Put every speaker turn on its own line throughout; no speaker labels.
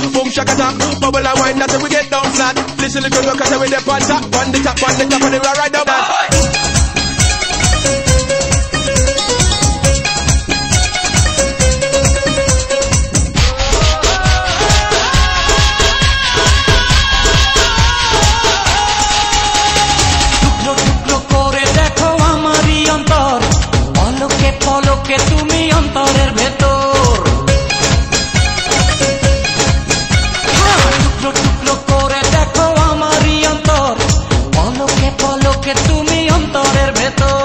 Boom shakata, bubble and wine, that's how we get down flat. Listen to the look at with the on top of the top of the right down that.
পলকে তুমি অন্তরের ভেতর টুকরো টুকরো করে দেখো আমারই অন্তর পলকে পলকে তুমি অন্তরের ভেতর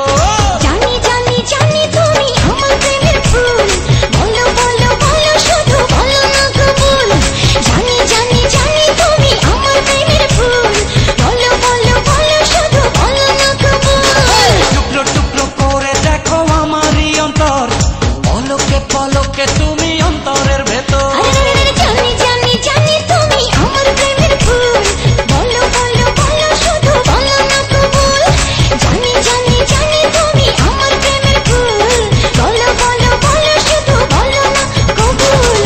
জানি জানি জানি তুমি আমার প্রেমের ফুল বলো বলো বলো শুধু বলো না কবুল জানি জানি জানি তুমি আমার প্রেমের ফুল বলো বলো বলো শুধু বলো না কবুল
টুকরো টুকরো করে দেখো আমারই অন্তর পলকে পলকে তুমি অন্তরের ভেতর
জানি জানি জানি তুমি আমার প্রেমের ফুল বলো বলো বলো শুধু বলো না কবুল জানি জানি জানি তুমি আমার প্রেমের ফুল বলো বলো বলো শুধু বলো না কবুল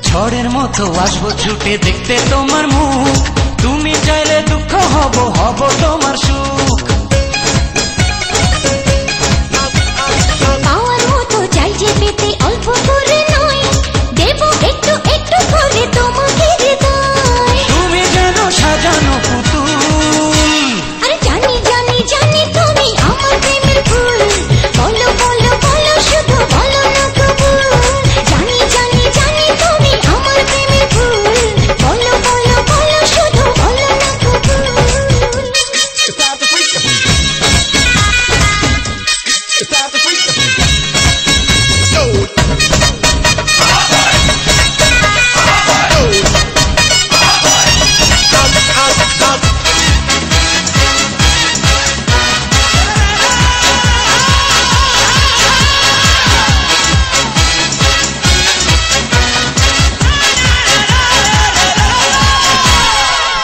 ঝড়ের মতো আসবো ছুটে দেখতে তোমার মুখ তুমি চাইলে দুঃখ হব হব তোমার সুখ
পাওয়ার মতো চাই যে পেতে অল্প করে নয় দেব একটু একটু করে তোমাকে হৃদয়
তুমি যেন সাজানো পুতুল
আরে জানি জানি জানি তুমি আমার প্রেমের ফুল বলো বলো বলো শুধু বলো না কবুল জানি জানি জানি তুমি আমার প্রেমের ফুল বলো বলো বলো শুধু বলো না কবুল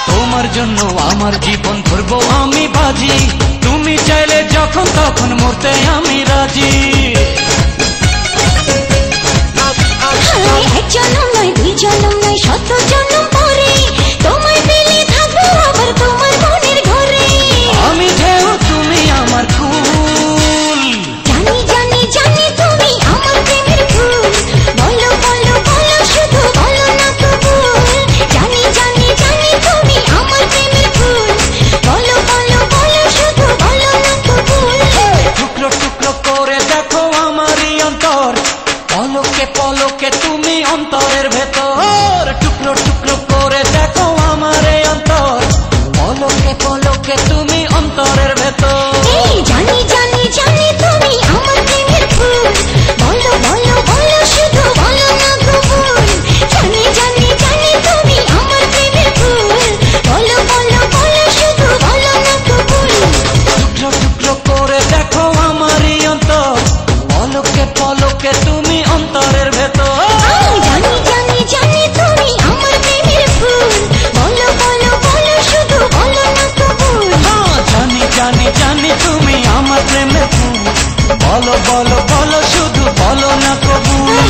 তোমার জন্য আমার জীবন ধরবো আমি বাজি তুমি চাইলে যখন তখন মরতে আমি রাজি
এক জনম নয় দুই জনম নয় শত জনম পরে তোমায় পেলে থাকবো আবার তোমার মনের ঘরে
আমি ঢেউ তুমি আমার কুল
জানি জানি জানি তুমি আমার প্রেমের ফুল বলো বলো বলো শুধু বলো না কবুল জানি জানি জানি তুমি আমার প্রেমের ফুল বলো বলো বলো শুধু বলো না কবুল
টুকরো টুকরো করে দেখো আমারই অন্তর পলকে পলকে তুমি অন্তরের ভেতর টুকরো টুকরো করে দেখো আমারই অন্তর পলকে পলকে তুমি অন্তরের ভেতর
এই জানি জানি জানি তুমি আমার প্রেমের ফুল বলো বলো বলো শুধু বলো না কবুল জানি জানি জানি তুমি আমার প্রেমের ফুল বলো বলো বলো শুধু বলো না কবুল
টুকরো টুকরো করে দেখো আমারই অন্তর পলকে পলকে তুমি অন্তরের ভেতর
জানি জানি জানি তুমি আমার প্রেমের ফুল বলো বলো বলো শুধু বলো না কবুল
জানি জানি জানি তুমি আমার প্রেমে ফুল বলো বলো বলো শুধু বলো না কবুল